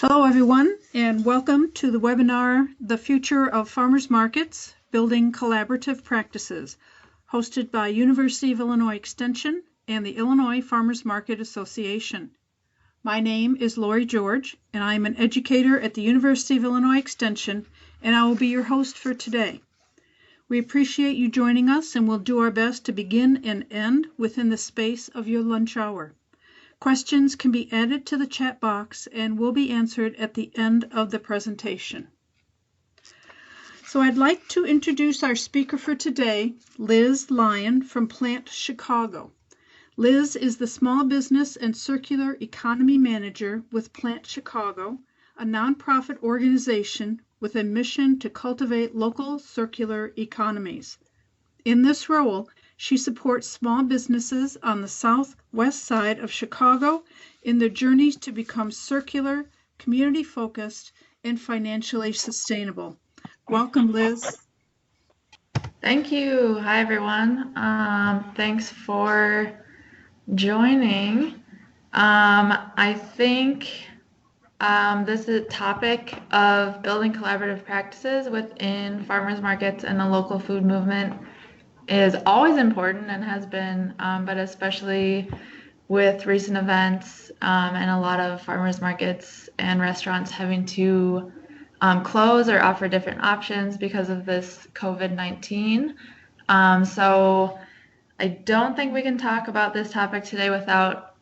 Hello everyone, and welcome to the webinar, The Future of Farmers Markets, Building Collaborative Practices, hosted by University of Illinois Extension and the Illinois Farmers Market Association. My name is Lori George, and I am an educator at the University of Illinois Extension, and I will be your host for today. We appreciate you joining us, and we'll do our best to begin and end within the space of your lunch hour. Questions can be added to the chat box and will be answered at the end of the presentation. So I'd like to introduce our speaker for today, Liz Lyon from Plant Chicago. Liz is the Small Business and Circular Economy Manager with Plant Chicago, a nonprofit organization with a mission to cultivate local circular economies. In this role, she supports small businesses on the southwest side of Chicago in their journeys to become circular, community-focused, and financially sustainable. Welcome, Liz. Thank you. Hi, everyone. Thanks for joining. I think this is a topic of building collaborative practices within farmers markets and the local food movement is always important and has been, but especially with recent events and a lot of farmers markets and restaurants having to close or offer different options because of this COVID-19. So I don't think we can talk about this topic today without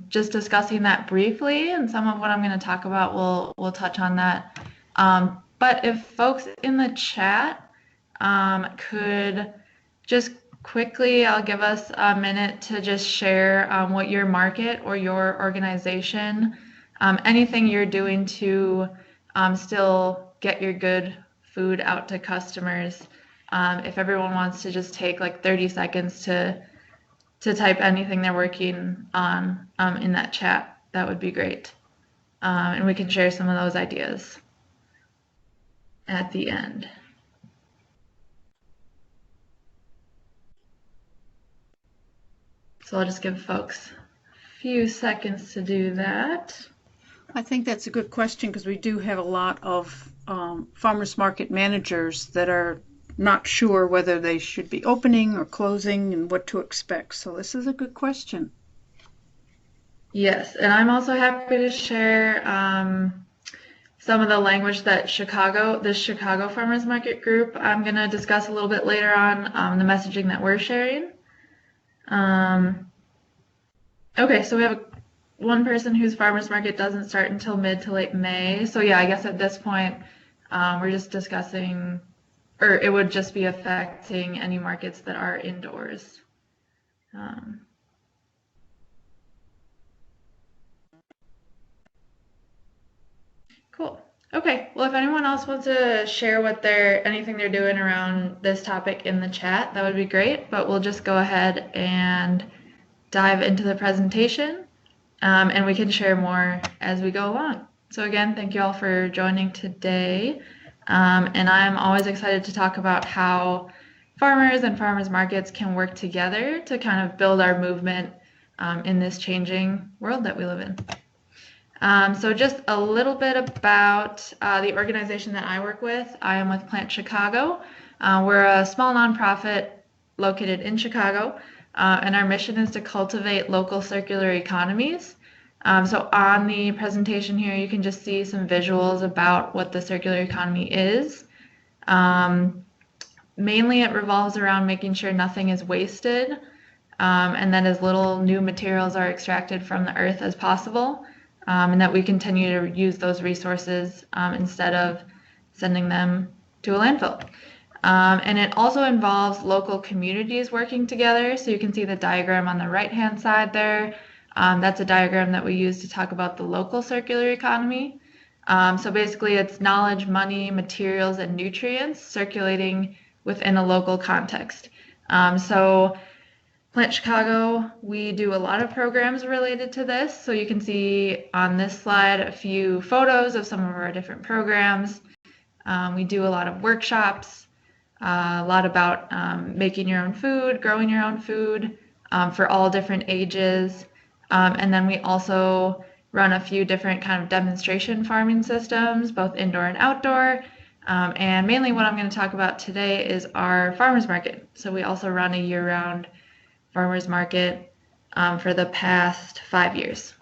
just discussing that briefly, and some of what I'm going to talk about we'll touch on that. But if folks in the chat could just quickly, I'll give us a minute to just share what your market or your organization, anything you're doing to still get your good food out to customers. If everyone wants to just take like 30 seconds to type anything they're working on in that chat, that would be great. And we can share some of those ideas at the end. So I'll just give folks a few seconds to do that. I think that's a good question because we do have a lot of farmers market managers that are not sure whether they should be opening or closing and what to expect. So this is a good question. Yes, and I'm also happy to share some of the language that the Chicago Farmers Market Group, I'm going to discuss a little bit later on the messaging that we're sharing. Okay, so we have one person whose farmers market doesn't start until mid to late May. So yeah, I guess at this point, we're just discussing, or it would just be affecting any markets that are indoors. Cool. Okay, well, if anyone else wants to share anything they're doing around this topic in the chat, that would be great, but we'll just go ahead and dive into the presentation, and we can share more as we go along. So again, thank you all for joining today, and I'm always excited to talk about how farmers and farmers markets can work together to kind of build our movement in this changing world that we live in. So just a little bit about the organization that I work with. I am with Plant Chicago. We're a small nonprofit located in Chicago, and our mission is to cultivate local circular economies. So on the presentation here, you can just see some visuals about what the circular economy is. Mainly it revolves around making sure nothing is wasted, and that as little new materials are extracted from the earth as possible. And that we continue to use those resources instead of sending them to a landfill. And it also involves local communities working together. So you can see the diagram on the right-hand side there. That's a diagram that we use to talk about the local circular economy. So basically it's knowledge, money, materials, and nutrients circulating within a local context. So Plant Chicago, we do a lot of programs related to this. So you can see on this slide a few photos of some of our different programs. We do a lot of workshops, a lot about making your own food, growing your own food for all different ages. And then we also run a few different kind of demonstration farming systems, both indoor and outdoor. And mainly what I'm going to talk about today is our farmers market. So we also run a year-round farmers market for the past 5 years.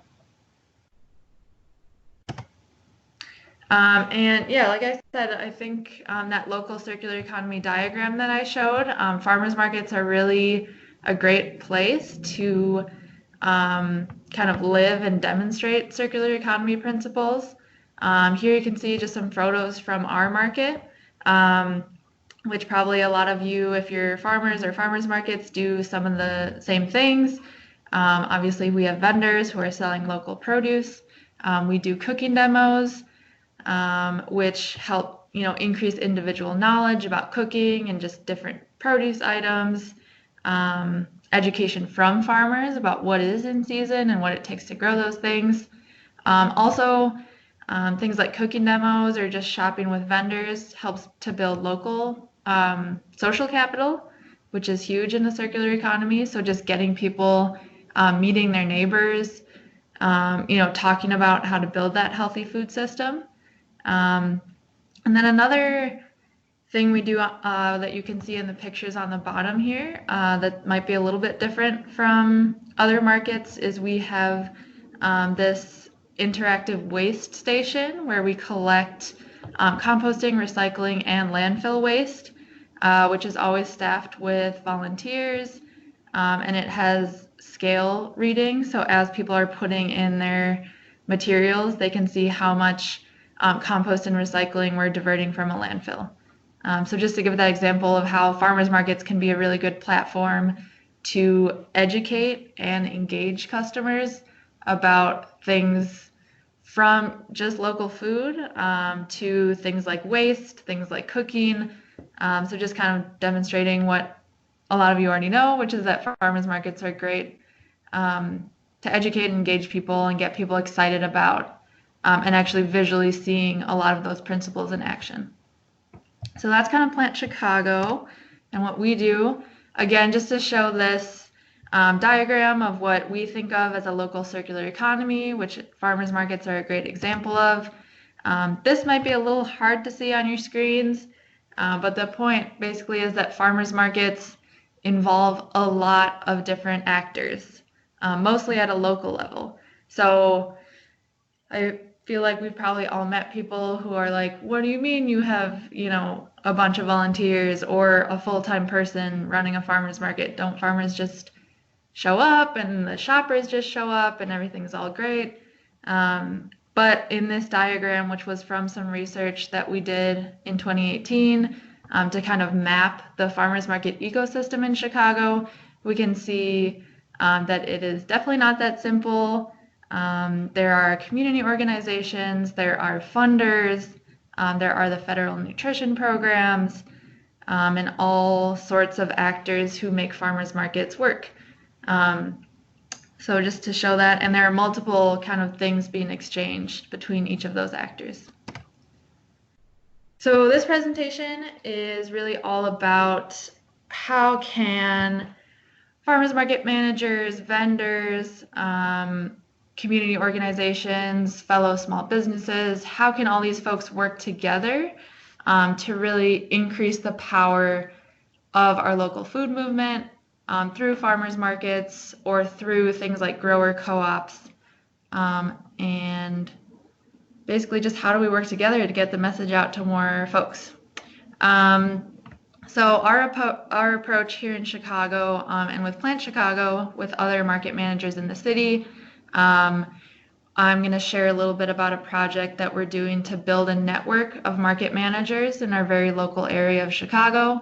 And yeah, like I said, I think that local circular economy diagram that I showed, farmers markets are really a great place to kind of live and demonstrate circular economy principles. Here you can see just some photos from our market, which probably a lot of you, if you're farmers or farmers markets, do some of the same things. Obviously, we have vendors who are selling local produce. We do cooking demos, which help increase individual knowledge about cooking and just different produce items. Education from farmers about what is in season and what it takes to grow those things. Also, things like cooking demos or just shopping with vendors helps to build local social capital, which is huge in the circular economy. So just getting people meeting their neighbors, talking about how to build that healthy food system. And then another thing we do that you can see in the pictures on the bottom here that might be a little bit different from other markets is we have this interactive waste station where we collect composting, recycling, and landfill waste, which is always staffed with volunteers, and it has scale reading. So as people are putting in their materials, they can see how much compost and recycling we're diverting from a landfill. So just to give that example of how farmers markets can be a really good platform to educate and engage customers about things from just local food to things like waste, things like cooking. So just kind of demonstrating what a lot of you already know, which is that farmers markets are great to educate and engage people and get people excited about and actually visually seeing a lot of those principles in action. So that's kind of Plant Chicago and what we do. Again, just to show this diagram of what we think of as a local circular economy, which farmers markets are a great example of. This might be a little hard to see on your screens, but the point basically is that farmers markets involve a lot of different actors, mostly at a local level. So I feel like we've probably all met people who are like, what do you mean you have, a bunch of volunteers or a full-time person running a farmer's market? Don't farmers just show up and the shoppers just show up and everything's all great? But in this diagram, which was from some research that we did in 2018 to kind of map the farmer's market ecosystem in Chicago, we can see that it is definitely not that simple. There are community organizations, there are funders, there are the federal nutrition programs, and all sorts of actors who make farmers markets work. So just to show that, and there are multiple kind of things being exchanged between each of those actors. So this presentation is really all about how can farmers market managers, vendors, community organizations, fellow small businesses, how can all these folks work together to really increase the power of our local food movement through farmers markets or through things like grower co-ops, and basically just how do we work together to get the message out to more folks. So our approach here in Chicago and with Plant Chicago with other market managers in the city, I'm going to share a little bit about a project that we're doing to build a network of market managers in our very local area of Chicago.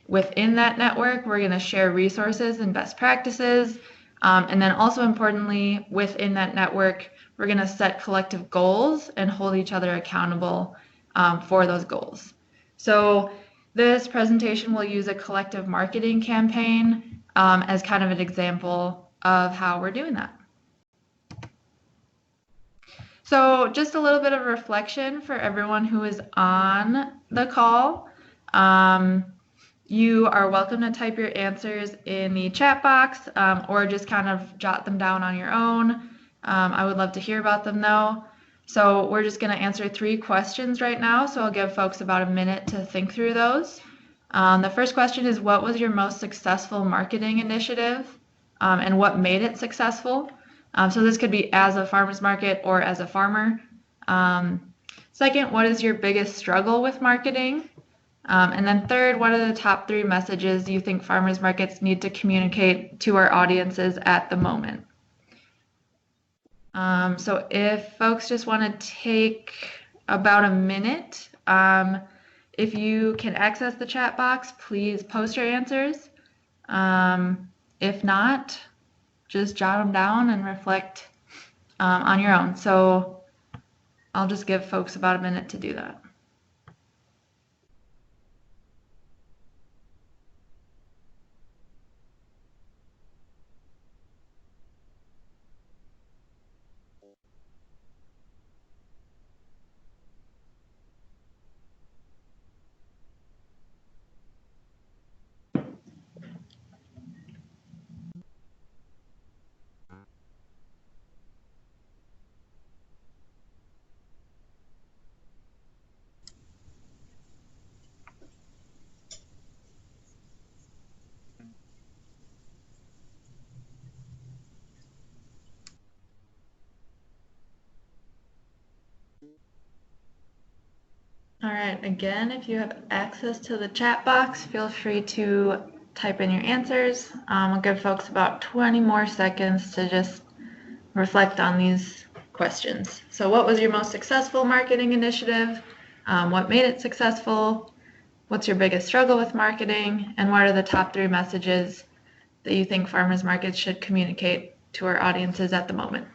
Within that network, we're going to share resources and best practices. And then also importantly, within that network, we're going to set collective goals and hold each other accountable for those goals. So this presentation will use a collective marketing campaign as kind of an example of how we're doing that. So just a little bit of reflection for everyone who is on the call. You are welcome to type your answers in the chat box or just kind of jot them down on your own. I would love to hear about them though. So we're just going to answer 3 questions right now. So I'll give folks about a minute to think through those. The first question is, what was your most successful marketing initiative, and what made it successful? So this could be as a farmer's market or as a farmer. Second, what is your biggest struggle with marketing? And then third, what are the top 3 messages you think farmers markets need to communicate to our audiences at the moment? So if folks just want to take about a minute, if you can access the chat box, please post your answers. If not, just jot them down and reflect on your own. So I'll just give folks about a minute to do that. All right, again, if you have access to the chat box, feel free to type in your answers. I'll give folks about 20 more seconds to just reflect on these questions. So what was your most successful marketing initiative? What made it successful? What's your biggest struggle with marketing? And what are the top 3 messages that you think farmers markets should communicate to our audiences at the moment?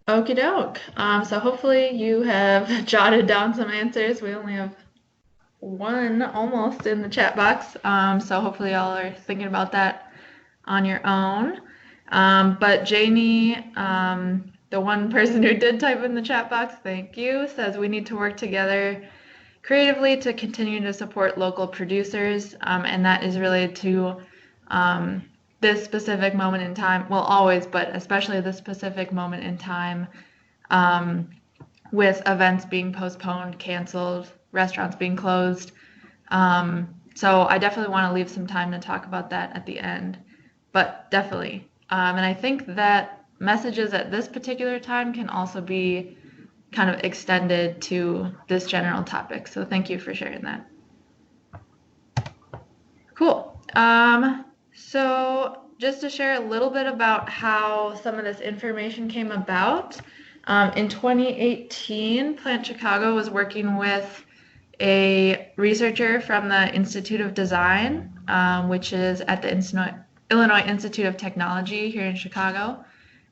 Okie doke. So hopefully you have jotted down some answers. We only have 1 almost in the chat box. So hopefully y'all are thinking about that on your own. But Janie, the one person who did type in the chat box, thank you, says we need to work together creatively to continue to support local producers. And that is related to this specific moment in time, well, always, but especially this specific moment in time, with events being postponed, canceled, restaurants being closed. So I definitely want to leave some time to talk about that at the end, but definitely. And I think that messages at this particular time can also be kind of extended to this general topic. So thank you for sharing that. Cool. So just to share a little bit about how some of this information came about, in 2018, Plant Chicago was working with a researcher from the Institute of Design, which is at the Illinois Institute of Technology here in Chicago.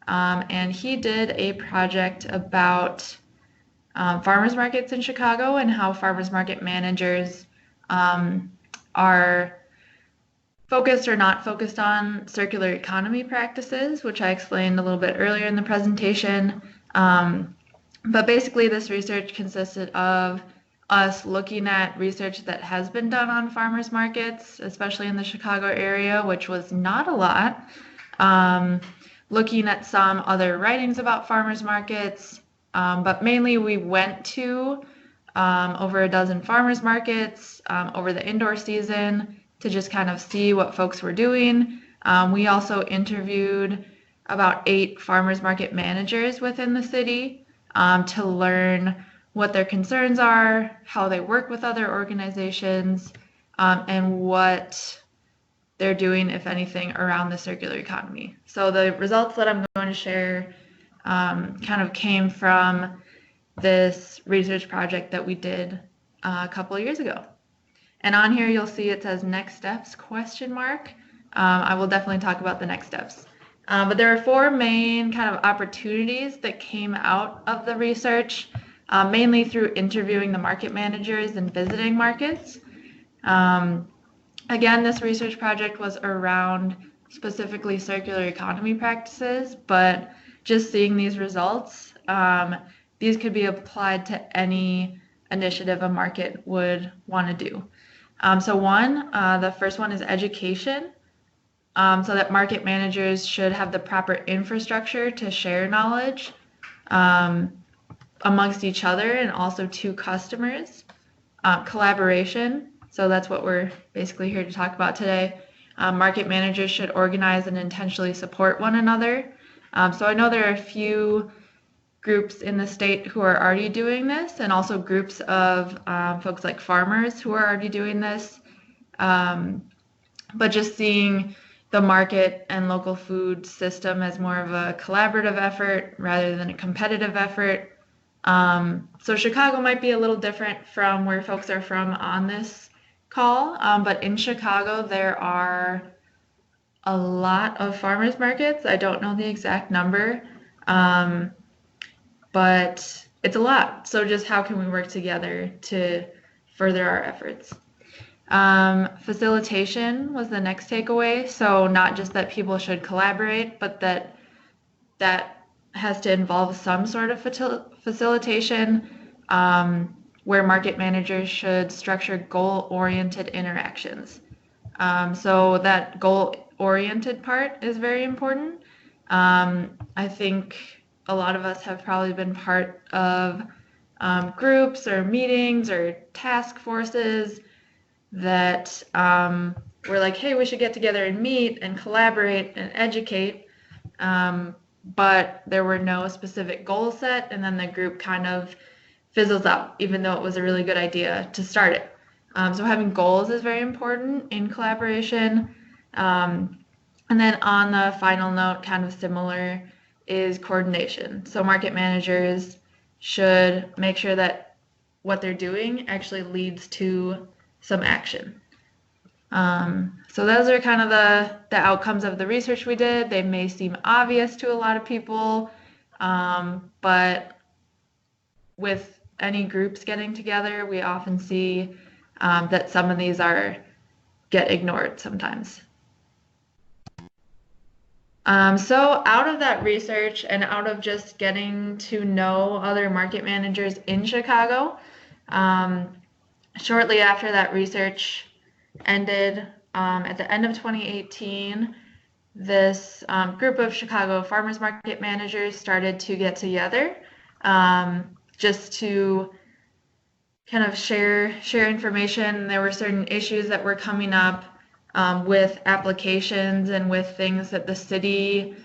And he did a project about farmers markets in Chicago and how farmers market managers are focused or not focused on circular economy practices, which I explained a little bit earlier in the presentation. But basically this research consisted of us looking at research that has been done on farmers markets, especially in the Chicago area, which was not a lot. Looking at some other writings about farmers markets, but mainly we went to over a dozen farmers markets over the indoor season to just kind of see what folks were doing. We also interviewed about 8 farmers market managers within the city to learn what their concerns are, how they work with other organizations, and what they're doing, if anything, around the circular economy. So the results that I'm going to share kind of came from this research project that we did a couple of years ago. And on here you'll see it says next steps ? I will definitely talk about the next steps. But there are 4 main kind of opportunities that came out of the research. mainly through interviewing the market managers and visiting markets. Again, this research project was around specifically circular economy practices, but just seeing these results, these could be applied to any initiative a market would want to do. So the first one is education. So that market managers should have the proper infrastructure to share knowledge amongst each other and also to customers. Collaboration, so that's what we're basically here to talk about today. Market managers should organize and intentionally support one another. So I know there are a few groups in the state who are already doing this, and also groups of folks like farmers who are already doing this. But just seeing the market and local food system as more of a collaborative effort rather than a competitive effort. So Chicago might be a little different from where folks are from on this call, but in Chicago there are a lot of farmers markets. I don't know the exact number, but it's a lot. So just how can we work together to further our efforts? Facilitation was the next takeaway. So not just that people should collaborate, but that has to involve some sort of facilitation, where market managers should structure goal-oriented interactions. So that goal-oriented part is very important. I think a lot of us have probably been part of groups or meetings or task forces that we're like, hey, we should get together and meet and collaborate and educate, but there were no specific goals set, and then the group kind of fizzles out, even though it was a really good idea to start it. So having goals is very important in collaboration. And then on the final note, kind of similar, is coordination. So market managers should make sure that what they're doing actually leads to some action. So those are kind of the outcomes of the research we did. They may seem obvious to a lot of people, but with any groups getting together, we often see that some of these get ignored sometimes. So out of that research and out of just getting to know other market managers in Chicago, shortly after that research ended, at the end of 2018, this group of Chicago farmers market managers started to get together just to kind of share information. There were certain issues that were coming up with applications and with things that the city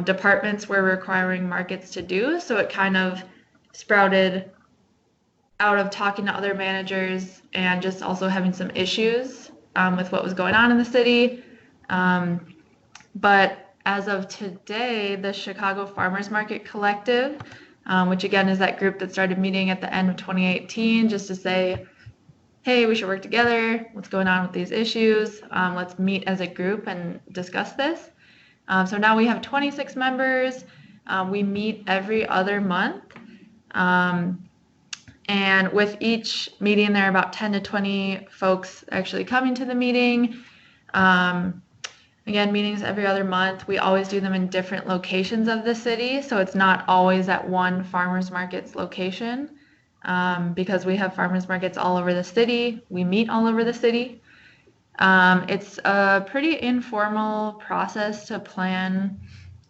departments were requiring markets to do. So it kind of sprouted out of talking to other managers and just also having some issues with what was going on in the city. But as of today, the Chicago Farmers Market Collective, which again is that group that started meeting at the end of 2018 just to say, hey, we should work together. What's going on with these issues? Let's meet as a group and discuss this. So now we have 26 members. We meet every other month. And with each meeting, there are about 10 to 20 folks actually coming to the meeting. Again, meetings every other month. We always do them in different locations of the city, so it's not always at one farmers market's location, because we have farmers markets all over the city. We meet all over the city. It's a pretty informal process to plan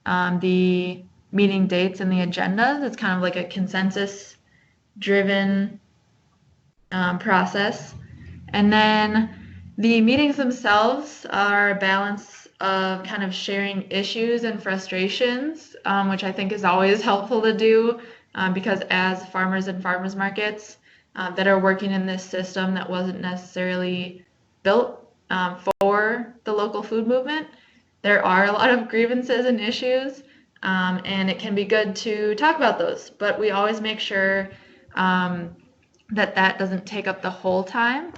the meeting dates and the agendas. It's kind of like a consensus-driven process. And then the meetings themselves are a balance of kind of sharing issues and frustrations, which I think is always helpful to do, because as farmers and farmers markets that are working in this system that wasn't necessarily built for the local food movement, there are a lot of grievances and issues, and it can be good to talk about those, but we always make sure that doesn't take up the whole time.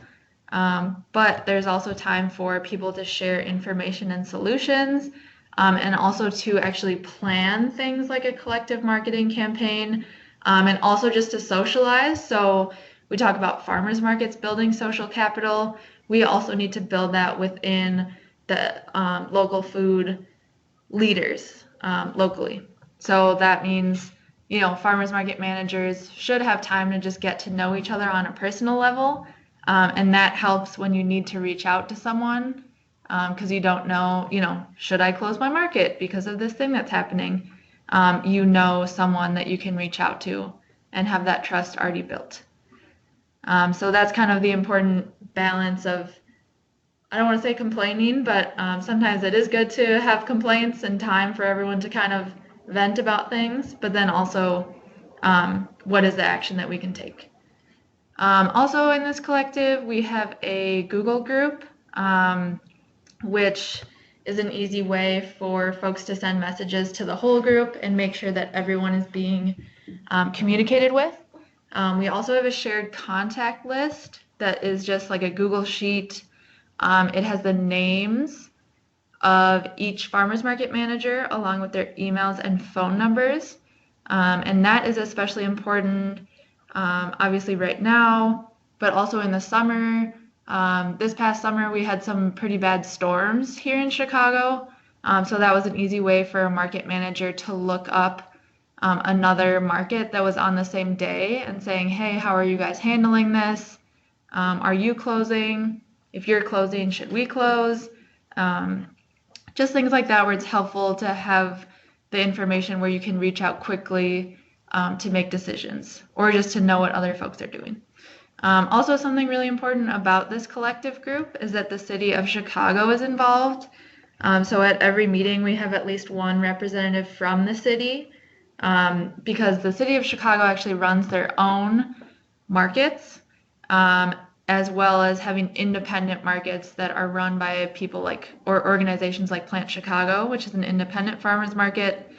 But there's also time for people to share information and solutions, and also to actually plan things like a collective marketing campaign, and also just to socialize. So we talk about farmers markets building social capital. We also need to build that within the local food leaders locally. So that means, farmers market managers should have time to just get to know each other on a personal level. And that helps when you need to reach out to someone because you don't know, should I close my market because of this thing that's happening? Someone that you can reach out to and have that trust already built. So that's kind of the important balance of, I don't want to say complaining, but sometimes it is good to have complaints and time for everyone to kind of vent about things, but then also what is the action that we can take. Also in this collective, we have a Google group, which is an easy way for folks to send messages to the whole group and make sure that everyone is being communicated with. We also have a shared contact list that is just like a Google sheet. It has the names of each farmers market manager along with their emails and phone numbers. And that is especially important, obviously right now, but also in the summer. This past summer, we had some pretty bad storms here in Chicago. So that was an easy way for a market manager to look up another market that was on the same day and saying, hey, how are you guys handling this? Are you closing? If you're closing, should we close? Just things like that where it's helpful to have the information where you can reach out quickly to make decisions or just to know what other folks are doing. Also, something really important about this collective group is that the city of Chicago is involved. So at every meeting, we have at least one representative from the city because the city of Chicago actually runs their own markets, as well as having independent markets that are run by people or organizations like Plant Chicago, which is an independent farmers market.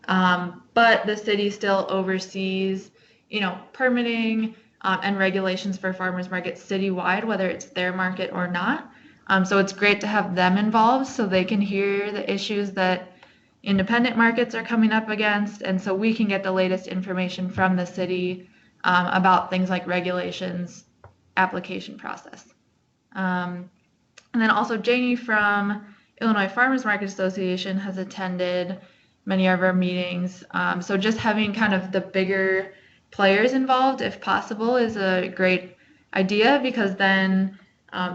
But the city still oversees, permitting and regulations for farmers markets citywide, whether it's their market or not. So it's great to have them involved so they can hear the issues that independent markets are coming up against, and so we can get the latest information from the city about things like regulations, application process. And then also Janie from Illinois Farmers Market Association has attended many of our meetings. So just having kind of the bigger players involved, if possible, is a great idea because then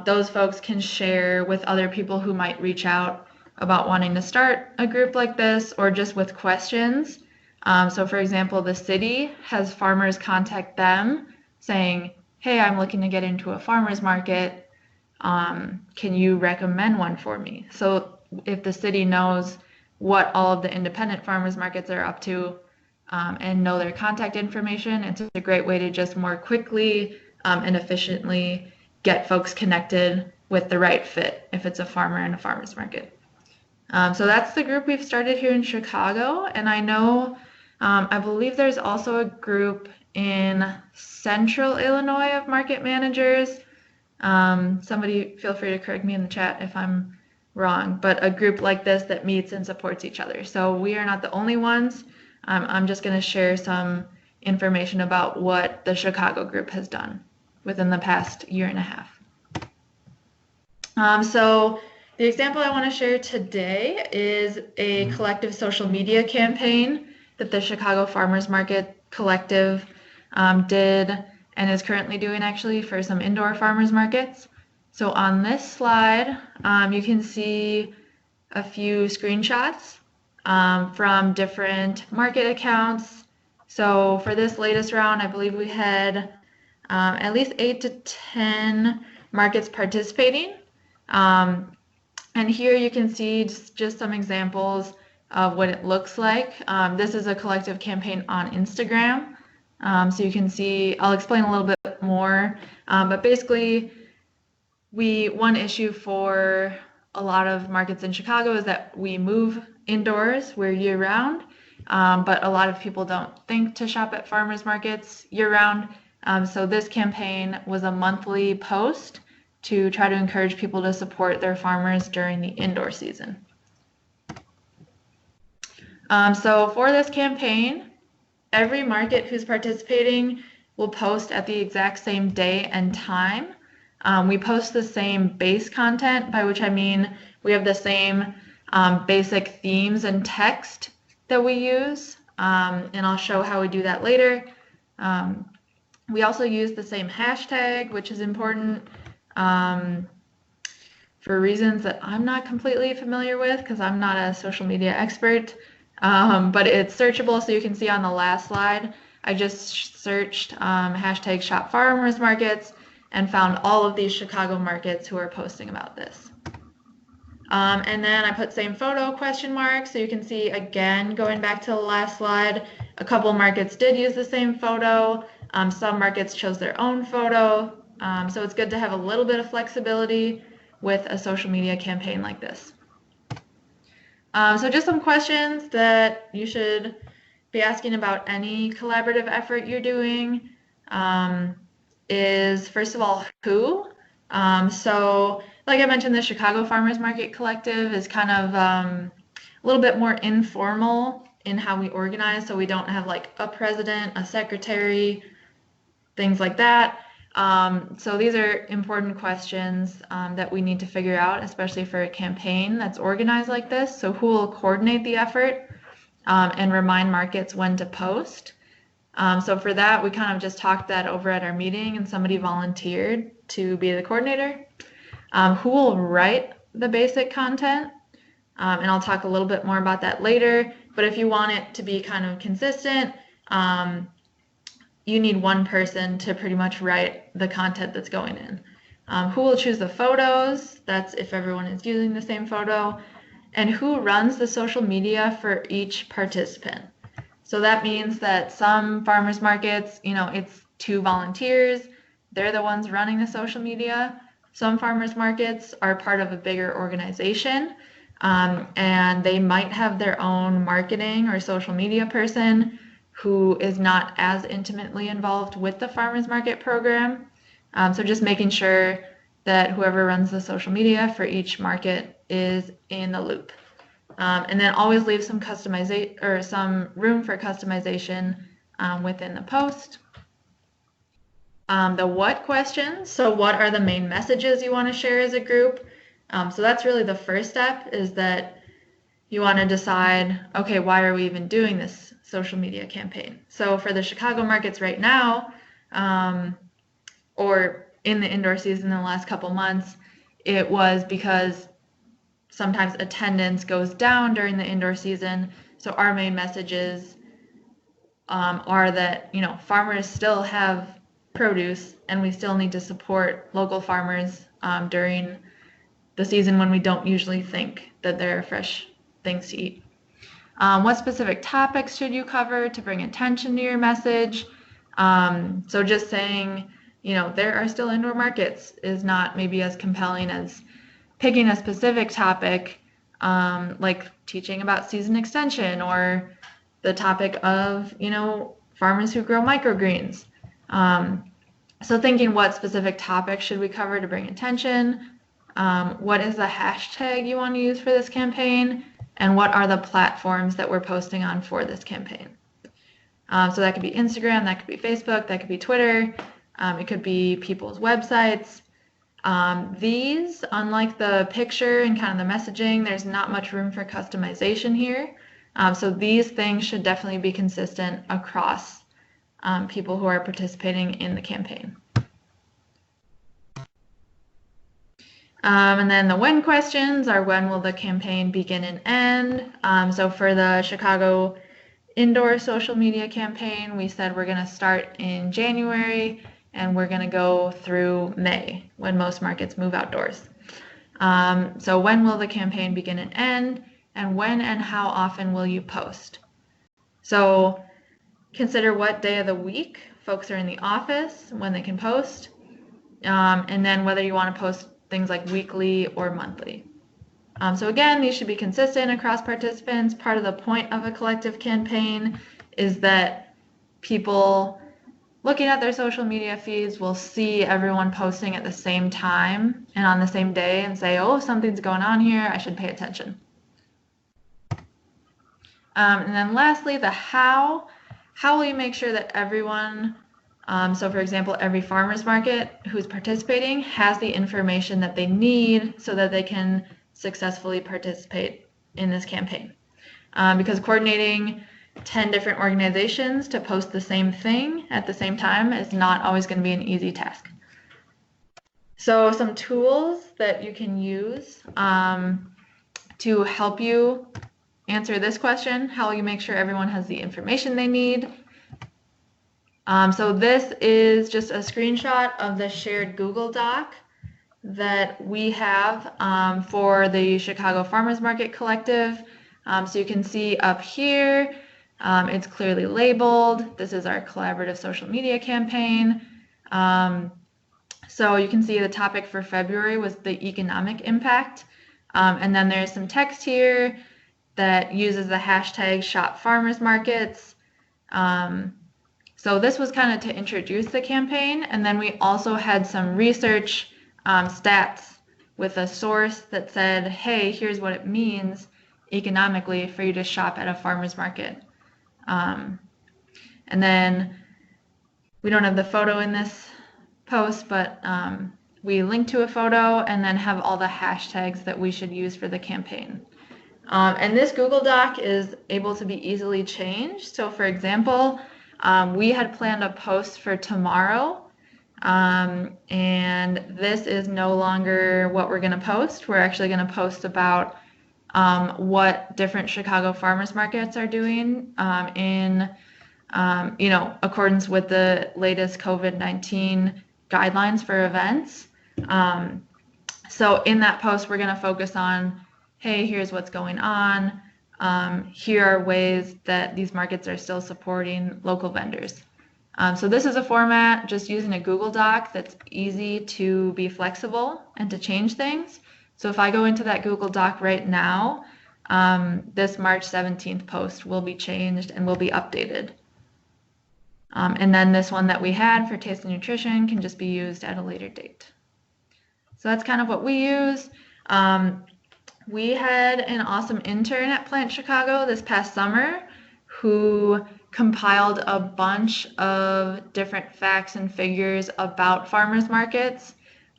those folks can share with other people who might reach out about wanting to start a group like this or just with questions. So for example, the city has farmers contact them saying, hey, I'm looking to get into a farmer's market. Can you recommend one for me? So if the city knows what all of the independent farmers markets are up to and know their contact information, it's a great way to just more quickly and efficiently get folks connected with the right fit if it's a farmer in a farmer's market. So that's the group we've started here in Chicago. And I know, I believe there's also a group in Central Illinois of market managers. Somebody feel free to correct me in the chat if I'm wrong, but a group like this that meets and supports each other. So we are not the only ones. I'm just going to share some information about what the Chicago group has done within the past year and a half. So the example I want to share today is a collective social media campaign that the Chicago Farmers Market Collective did and is currently doing actually for some indoor farmers markets. So on this slide, you can see a few screenshots from different market accounts. So for this latest round, I believe we had at least 8 to 10 markets participating. And here you can see just some examples of what it looks like. This is a collective campaign on Instagram. So you can see, I'll explain a little bit more, but basically one issue for a lot of markets in Chicago is that we move indoors, we're year round, but a lot of people don't think to shop at farmers markets year round. So this campaign was a monthly post to try to encourage people to support their farmers during the indoor season. So for this campaign, every market who's participating will post at the exact same day and time. We post the same base content, by which I mean we have the same basic themes and text that we use, and I'll show how we do that later. We also use the same hashtag, which is important for reasons that I'm not completely familiar with because I'm not a social media expert, but it's searchable, so you can see on the last slide, I just searched hashtag shop farmers markets and found all of these Chicago markets who are posting about this. And then I put same photo question mark, so you can see again, going back to the last slide, a couple markets did use the same photo. Some markets chose their own photo. So it's good to have a little bit of flexibility with a social media campaign like this. So just some questions that you should be asking about any collaborative effort you're doing is, first of all, who? So like I mentioned, the Chicago Farmers Market Collective is kind of a little bit more informal in how we organize. So we don't have like a president, a secretary, things like that. So these are important questions that we need to figure out, especially for a campaign that's organized like this. So who will coordinate the effort and remind markets when to post? So for that, we kind of just talked that over at our meeting and somebody volunteered to be the coordinator. Who will write the basic content? And I'll talk a little bit more about that later. But if you want it to be kind of consistent, you need one person to pretty much write the content that's going in. Who will choose the photos? That's if everyone is using the same photo. And who runs the social media for each participant? So that means that some farmers markets, it's 2 volunteers. They're the ones running the social media. Some farmers markets are part of a bigger organization, and they might have their own marketing or social media person who is not as intimately involved with the farmers market program. So just making sure that whoever runs the social media for each market is in the loop. And then always leave some customization or some room for customization within the post. The what questions. So what are the main messages you want to share as a group? So that's really the first step, is that you want to decide, okay, why are we even doing this social media campaign? So for the Chicago markets right now, or in the indoor season in the last couple months, it was because sometimes attendance goes down during the indoor season. So our main messages are that, farmers still have produce and we still need to support local farmers during the season when we don't usually think that there are fresh things to eat. What specific topics should you cover to bring attention to your message? So just saying, there are still indoor markets is not maybe as compelling as picking a specific topic, like teaching about season extension or the topic of, farmers who grow microgreens. So thinking what specific topic should we cover to bring attention? What is the hashtag you want to use for this campaign? And what are the platforms that we're posting on for this campaign? So that could be Instagram, that could be Facebook, that could be Twitter, it could be people's websites. These, unlike the picture and kind of the messaging, there's not much room for customization here. So these things should definitely be consistent across people who are participating in the campaign. And then the when questions are, when will the campaign begin and end? So for the Chicago indoor social media campaign, we said we're going to start in January and we're going to go through May when most markets move outdoors. So when will the campaign begin and end? And when and how often will you post? So consider what day of the week folks are in the office when they can post, and then whether you want to post things like weekly or monthly. So again, these should be consistent across participants. Part of the point of a collective campaign is that people looking at their social media feeds will see everyone posting at the same time and on the same day and say, oh, something's going on here, I should pay attention. And then lastly, the how. how will you make sure that everyone, so for example, every farmer's market who's participating has the information that they need so that they can successfully participate in this campaign? Because coordinating 10 different organizations to post the same thing at the same time is not always going to be an easy task. So some tools that you can use to help you answer this question: how will you make sure everyone has the information they need? So this is just a screenshot of the shared Google Doc that we have for the Chicago Farmers Market Collective. So you can see up here, it's clearly labeled. This is our collaborative social media campaign. So you can see the topic for February was the economic impact. And then there's some text here that uses the hashtag shop farmers markets. So this was kind of to introduce the campaign. And then we also had some research stats with a source that said, hey, here's what it means economically for you to shop at a farmer's market. And then we don't have the photo in this post, but we link to a photo and then have all the hashtags that we should use for the campaign. And this Google Doc is able to be easily changed. So for example, we had planned a post for tomorrow, and this is no longer what we're going to post. We're actually going to post about what different Chicago farmers markets are doing in accordance with the latest COVID-19 guidelines for events. So in that post, we're going to focus on, hey, here's what's going on. Here are ways that these markets are still supporting local vendors. So this is a format just using a Google Doc that's easy to be flexible and to change things. So if I go into that Google Doc right now, this March 17th post will be changed and will be updated. And then this one that we had for taste and nutrition can just be used at a later date. So that's kind of what we use. We had an awesome intern at Plant Chicago this past summer who compiled a bunch of different facts and figures about farmers markets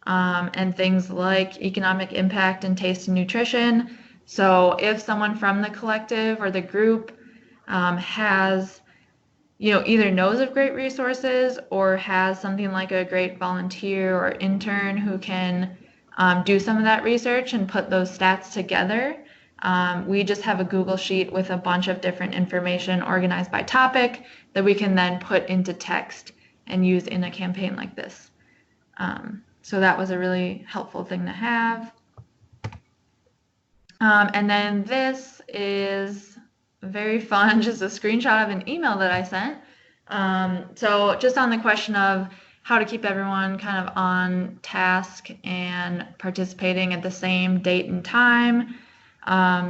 and things like economic impact and taste and nutrition. So if someone from the collective or the group has, either knows of great resources or has something like a great volunteer or intern who can do some of that research and put those stats together, we just have a Google Sheet with a bunch of different information organized by topic that we can then put into text and use in a campaign like this. So that was a really helpful thing to have. And then this is very fun, just a screenshot of an email that I sent. So just on the question of how to keep everyone kind of on task and participating at the same date and time.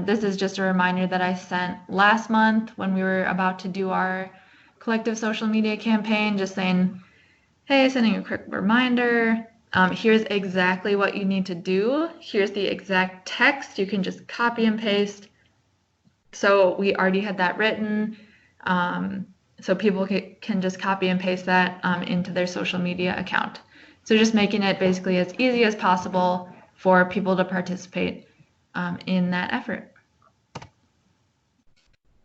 This is just a reminder that I sent last month when we were about to do our collective social media campaign, just saying, hey, sending a quick reminder. Here's exactly what you need to do. Here's the exact text. You can just copy and paste. So we already had that written. So people can just copy and paste that into their social media account. So just making it basically as easy as possible for people to participate in that effort.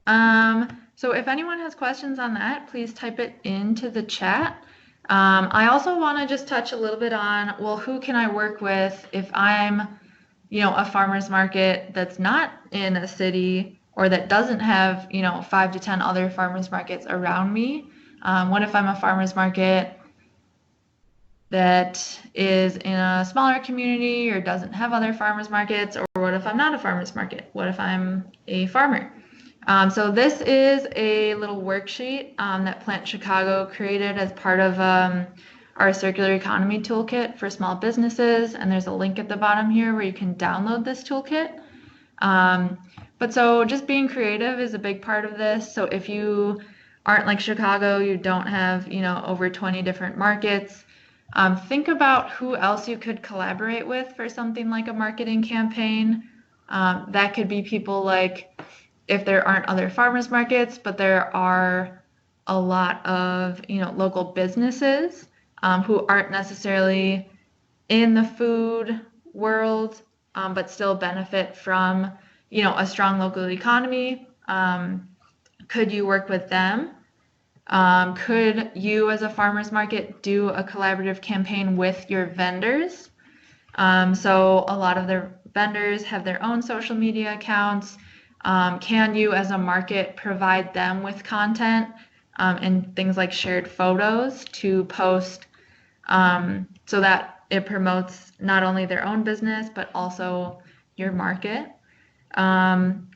So if anyone has questions on that, please type it into the chat. I also want to just touch a little bit on, well, who can I work with if I'm, a farmer's market that's not in a city or that doesn't have, 5 to 10 other farmers markets around me? What if I'm a farmers market that is in a smaller community or doesn't have other farmers markets? Or what if I'm not a farmers market? What if I'm a farmer? So this is a little worksheet that Plant Chicago created as part of our circular economy toolkit for small businesses. And there's a link at the bottom here where you can download this toolkit. But so just being creative is a big part of this. So if you aren't like Chicago, you don't have, over 20 different markets, think about who else you could collaborate with for something like a marketing campaign. That could be people like, if there aren't other farmers markets, but there are, a lot of, local businesses who aren't necessarily in the food world, but still benefit from, a strong local economy. Could you work with them? Could you as a farmer's market do a collaborative campaign with your vendors? So a lot of their vendors have their own social media accounts. Can you as a market provide them with content and things like shared photos to post so that it promotes not only their own business but also your market? And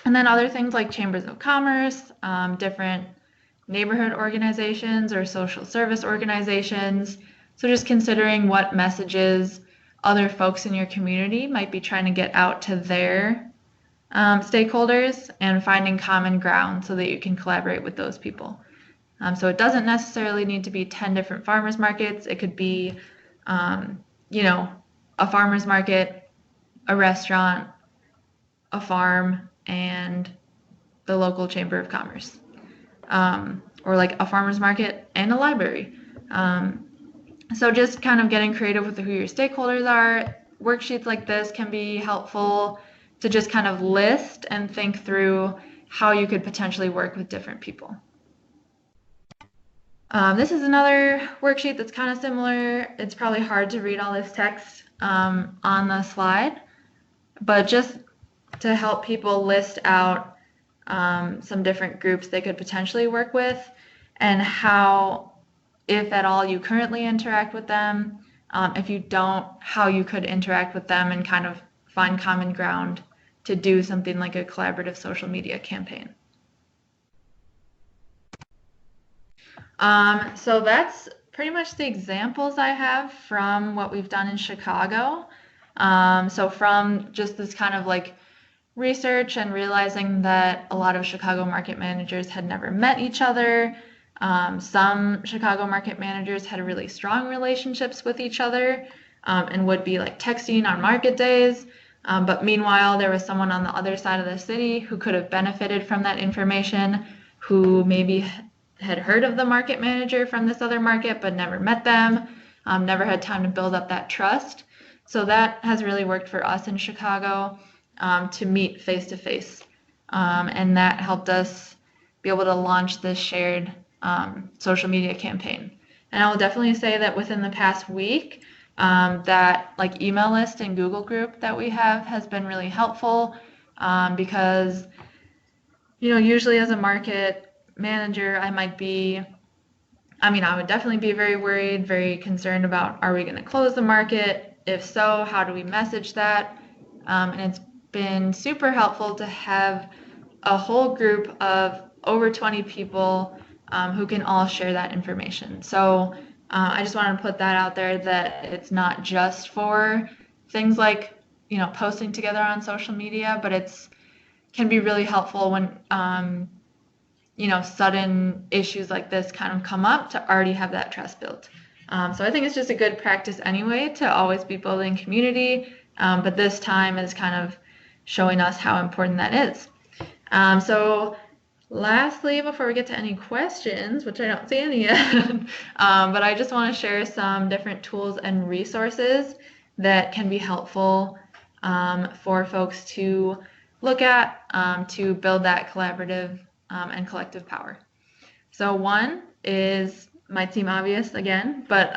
then other things like chambers of commerce, different neighborhood organizations or social service organizations. So just considering what messages other folks in your community might be trying to get out to their stakeholders and finding common ground so that you can collaborate with those people. So it doesn't necessarily need to be 10 different farmers markets. It could be, a farmers market, a restaurant, a farm, and the local chamber of commerce. Or like a farmer's market and a library. So just kind of getting creative with who your stakeholders are. Worksheets like this can be helpful to just kind of list and think through how you could potentially work with different people. This is another worksheet that's kind of similar. It's probably hard to read all this text on the slide, but just to help people list out some different groups they could potentially work with and how, if at all, you currently interact with them. If you don't, how you could interact with them and kind of find common ground to do something like a collaborative social media campaign. So that's pretty much the examples I have from what we've done in Chicago. So from just this kind of like research and realizing that a lot of Chicago market managers had never met each other. Some Chicago market managers had really strong relationships with each other and would be like texting on market days. But meanwhile, there was someone on the other side of the city who could have benefited from that information, who maybe had heard of the market manager from this other market but never met them, never had time to build up that trust. So that has really worked for us in Chicago to meet face-to-face. And that helped us be able to launch this shared social media campaign. And I will definitely say that within the past week, that like email list and Google group that we have has been really helpful because, usually as a market manager, I would definitely be very worried, very concerned about, are we going to close the market? If so, how do we message that? And it's been super helpful to have a whole group of over 20 people who can all share that information. So I just wanted to put that out there, that it's not just for things like, posting together on social media, but it's can be really helpful when, sudden issues like this kind of come up, to already have that trust built. So I think it's just a good practice anyway to always be building community, but this time is kind of showing us how important that is. So lastly, before we get to any questions, which I don't see any yet, but I just want to share some different tools and resources that can be helpful for folks to look at to build that collaborative and collective power. So one is, might seem obvious again, but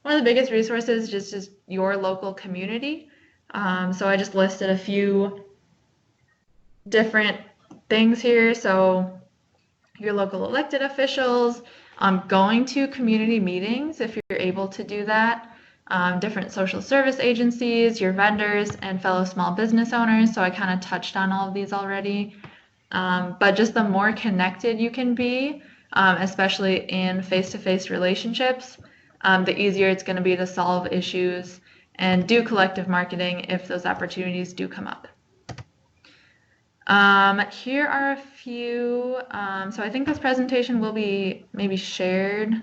one of the biggest resources is just your local community. So I just listed a few different things here. So your local elected officials, going to community meetings if you're able to do that, different social service agencies, your vendors, and fellow small business owners. So I kind of touched on all of these already. But just the more connected you can be, especially in face-to-face relationships, the easier it's going to be to solve issues and do collective marketing if those opportunities do come up. Here are a few, so I think this presentation will be maybe shared,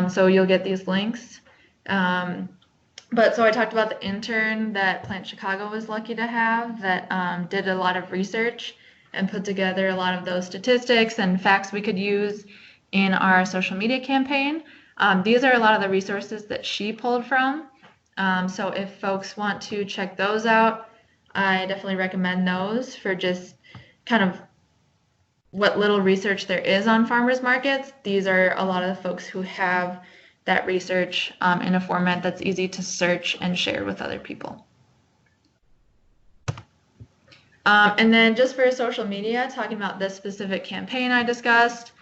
so you'll get these links. But so I talked about the intern that Plant Chicago was lucky to have that did a lot of research and put together a lot of those statistics and facts we could use in our social media campaign. These are a lot of the resources that she pulled from. So if folks want to check those out, I definitely recommend those for just kind of what little research there is on farmers markets. These are a lot of the folks who have that research in a format that's easy to search and share with other people. And then just for social media, talking about this specific campaign I discussed,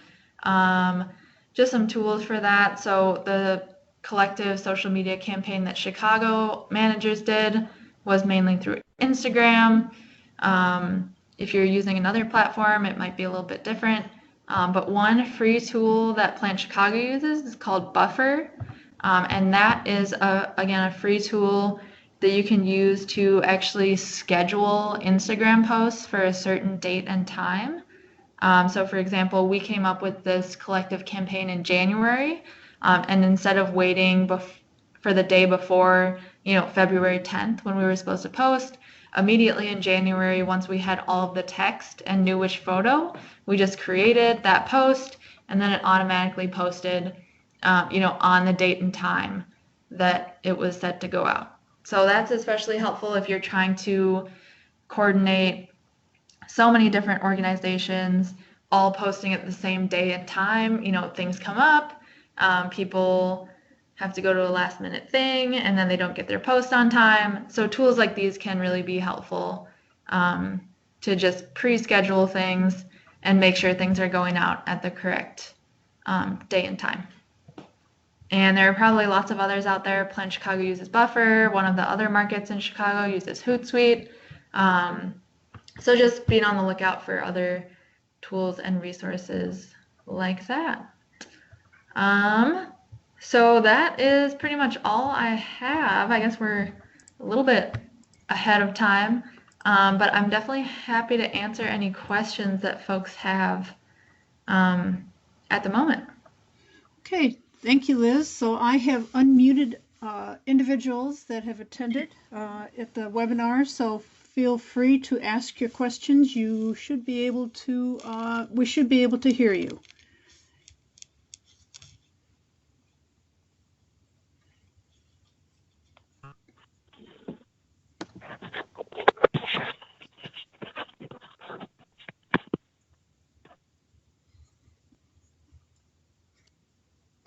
just some tools for that. So the collective social media campaign that Chicago managers did was mainly through Instagram. If you're using another platform, it might be a little bit different. But one free tool that Plant Chicago uses is called Buffer. And that is, again, a free tool that you can use to actually schedule Instagram posts for a certain date and time. So for example, we came up with this collective campaign in January, and instead of waiting for the day before, February 10th when we were supposed to post, immediately in January, once we had all of the text and knew which photo, we just created that post, and then it automatically posted, on the date and time that it was set to go out. So that's especially helpful if you're trying to coordinate so many different organizations all posting at the same day and time. Things come up, people have to go to a last minute thing, and then they don't get their post on time. So tools like these can really be helpful to just pre-schedule things and make sure things are going out at the correct day and time. And there are probably lots of others out there. Plant Chicago uses Buffer. One of the other markets in Chicago uses Hootsuite. So just being on the lookout for other tools and resources like that. So that is pretty much all I have. I guess we're a little bit ahead of time, but I'm definitely happy to answer any questions that folks have at the moment. Okay, thank you, Liz. So I have unmuted individuals that have attended at the webinar, so feel free to ask your questions. You should be able to, we should be able to hear you.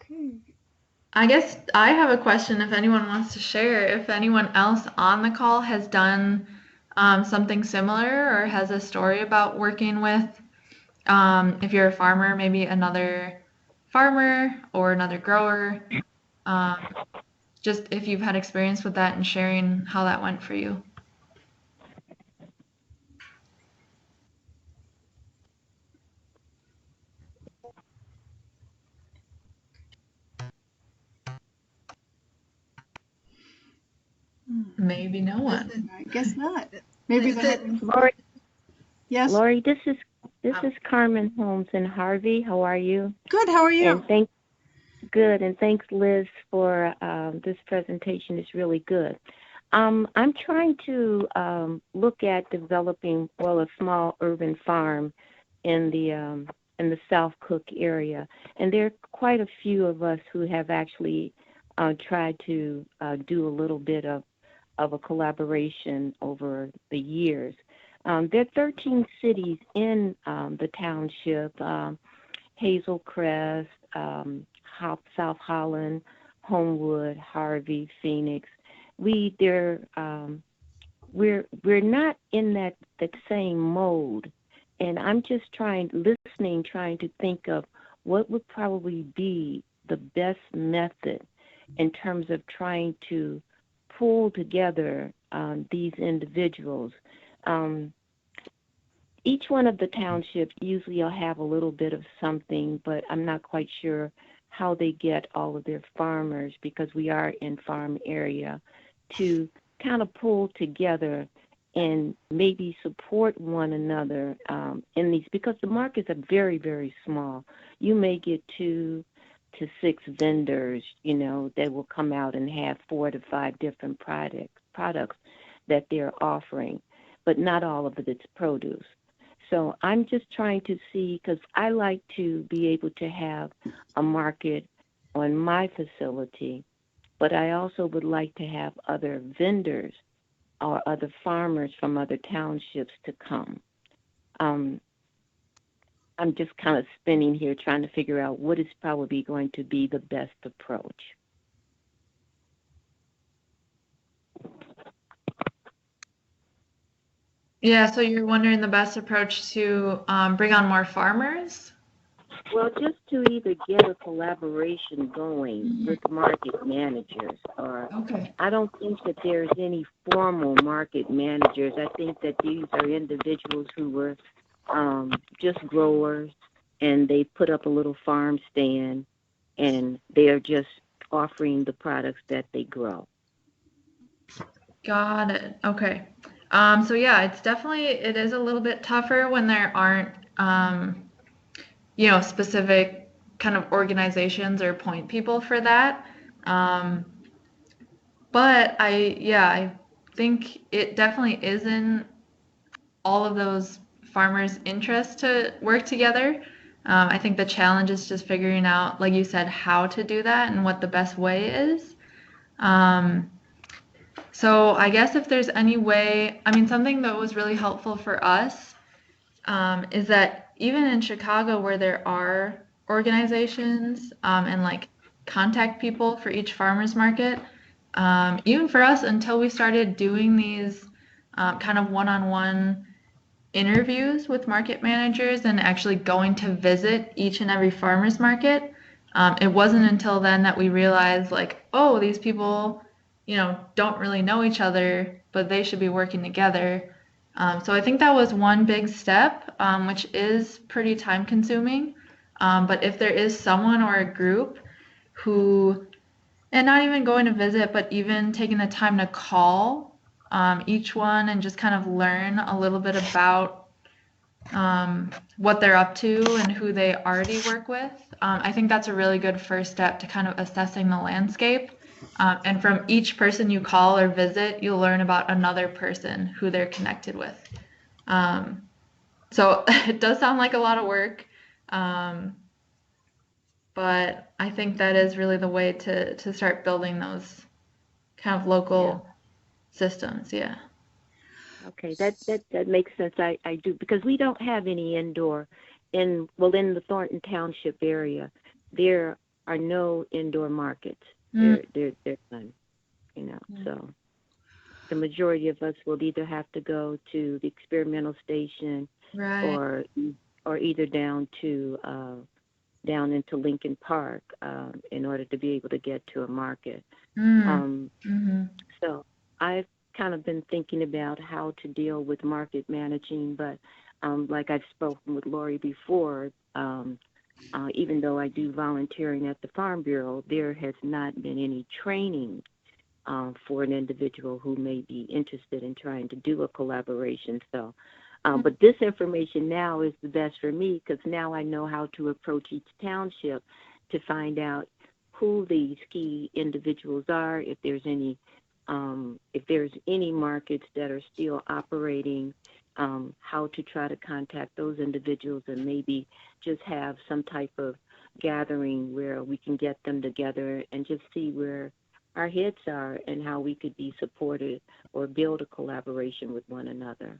Okay. I guess I have a question if anyone wants to share. If anyone else on the call has done something similar or has a story about working with, if you're a farmer, maybe another farmer or another grower, just if you've had experience with that and sharing how that went for you. Maybe no one. I guess not. Maybe Lori. Yes. Lori, this is Carmen Holmes in Harvey. How are you? Good. How are you? And thanks, Liz, for this presentation. It's really good. I'm trying to look at developing a small urban farm in the South Cook area, and there are quite a few of us who have actually tried to do a little bit of a collaboration over the years. There are 13 cities in the township: Hazel Crest, South Holland, Homewood, Harvey, Phoenix. We're not in that same mode, and I'm just trying to think of what would probably be the best method in terms of trying to pull together these individuals. Each one of the townships usually will have a little bit of something, but I'm not quite sure how they get all of their farmers, because we are in farm area, to kind of pull together and maybe support one another in these, because the markets are very, very small. You may get 2 to 6 vendors, that will come out and have 4 to 5 different products that they're offering, but not all of it is produce. So I'm just trying to see, because I like to be able to have a market on my facility, but I also would like to have other vendors or other farmers from other townships to come. I'm just kind of spinning here trying to figure out what is probably going to be the best approach. Yeah, so you're wondering the best approach to bring on more farmers? Well, just to either get a collaboration going with market managers, or Okay. I don't think that there's any formal market managers. I think that these are individuals who were just growers, and they put up a little farm stand, and they're just offering the products that they grow. Got it. Okay. So yeah, it is a little bit tougher when there aren't, specific kind of organizations or point people for that. But I think it definitely is in all of those farmers' interest to work together. I think the challenge is just figuring out, like you said, how to do that and what the best way is. So I guess if there's any way, I mean, something that was really helpful for us is that even in Chicago, where there are organizations and like contact people for each farmers market, even for us, until we started doing these kind of one-on-one interviews with market managers and actually going to visit each and every farmers market, it wasn't until then that we realized, like, oh, these people, don't really know each other, but they should be working together. So I think that was one big step, which is pretty time consuming. But if there is someone or a group who, and not even going to visit, but even taking the time to call each one and just kind of learn a little bit about what they're up to and who they already work with. I think that's a really good first step to kind of assessing the landscape. And from each person you call or visit, you'll learn about another person who they're connected with. So it does sound like a lot of work, but I think that is really the way to start building those kind of local systems. Yeah. Okay, that makes sense. I do, because we don't have any indoor in the Thornton Township area. There are no indoor markets. There's none, so the majority of us will either have to go to the experimental station, Right. or either down into Lincoln Park in order to be able to get to a market. So I've kind of been thinking about how to deal with market managing, but like I've spoken with Lori before, even though I do volunteering at the Farm Bureau, there has not been any training for an individual who may be interested in trying to do a collaboration. So, but this information now is the best for me, because now I know how to approach each township to find out who these key individuals are, if there's any markets that are still operating, how to try to contact those individuals, and maybe just have some type of gathering where we can get them together and just see where our heads are and how we could be supported or build a collaboration with one another.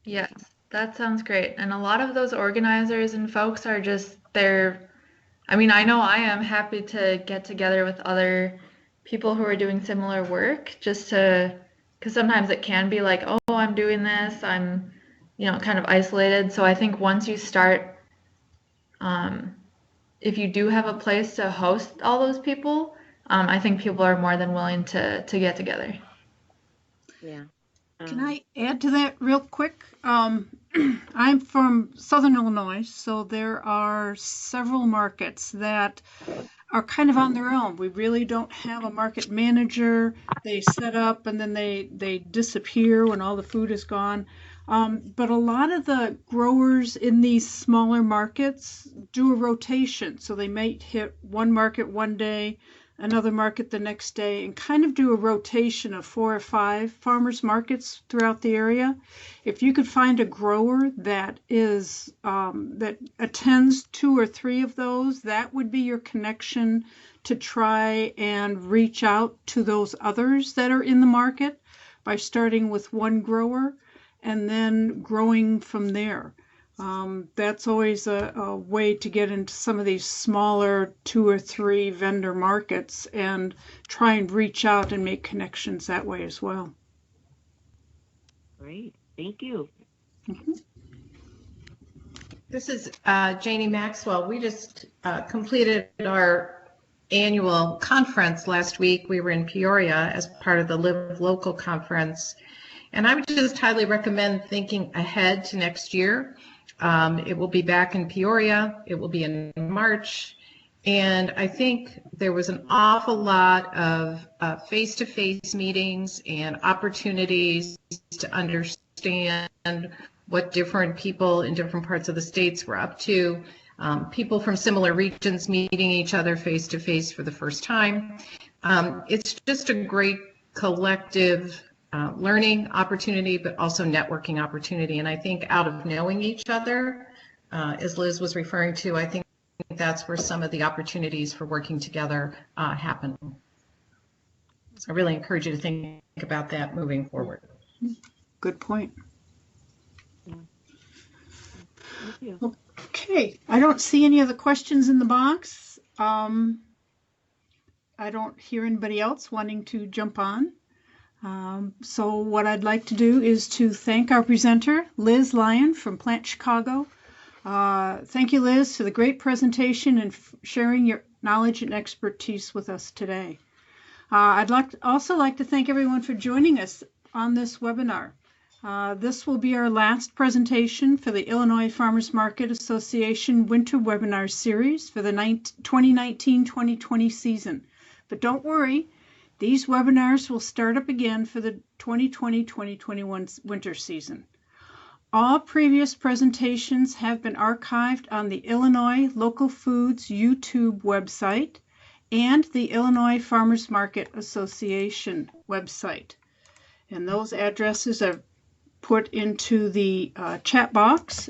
Yes, that sounds great. And a lot of those organizers and folks are just I mean, I know I am happy to get together with other people who are doing similar work, just because sometimes it can be like, oh, I'm doing this, I'm, kind of isolated. So I think once you start, if you do have a place to host all those people, I think people are more than willing to get together. Yeah. Can I add to that real quick? I'm from Southern Illinois, so there are several markets that are kind of on their own. We really don't have a market manager. They set up and then they disappear when all the food is gone. But a lot of the growers in these smaller markets do a rotation. So they might hit one market one day, another market the next day, and kind of do a rotation of 4 or 5 farmers markets throughout the area. If you could find a grower that is that attends 2 or 3 of those, that would be your connection to try and reach out to those others that are in the market by starting with one grower and then growing from there. That's always a way to get into some of these smaller 2 or 3 vendor markets and try and reach out and make connections that way as well. Great, thank you. Mm-hmm. This is Janie Maxwell. We just completed our annual conference last week. We were in Peoria as part of the Live Local conference. And I would just highly recommend thinking ahead to next year. It will be back in Peoria. It will be in March. And I think there was an awful lot of face-to-face meetings and opportunities to understand what different people in different parts of the states were up to. People from similar regions meeting each other face-to-face for the first time. It's just a great collective learning opportunity, but also networking opportunity. And I think out of knowing each other, as Liz was referring to, I think that's where some of the opportunities for working together happen. So I really encourage you to think about that moving forward. Good point. Thank you. Okay, I don't see any other questions in the box. I don't hear anybody else wanting to jump on. So what I'd like to do is to thank our presenter, Liz Lyon from Plant Chicago. Thank you, Liz, for the great presentation and sharing your knowledge and expertise with us today. I'd also like to thank everyone for joining us on this webinar. This will be our last presentation for the Illinois Farmers Market Association Winter Webinar Series for the 2019-2020 season. But don't worry, these webinars will start up again for the 2020-2021 winter season. All previous presentations have been archived on the Illinois Local Foods YouTube website and the Illinois Farmers Market Association website. And those addresses are put into the chat box.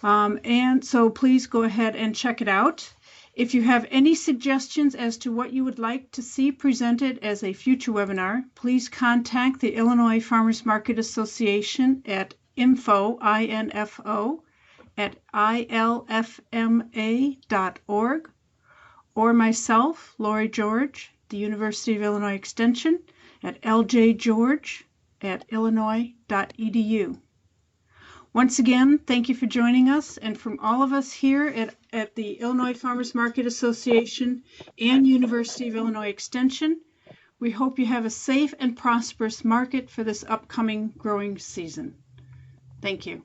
And so please go ahead and check it out. If you have any suggestions as to what you would like to see presented as a future webinar, please contact the Illinois Farmers Market Association at info@ilfma.org, or myself, Lori George, the University of Illinois Extension, at ljgeorge@illinois.edu. Once again, thank you for joining us, and from all of us here at the Illinois Farmers Market Association and University of Illinois Extension, we hope you have a safe and prosperous market for this upcoming growing season. Thank you.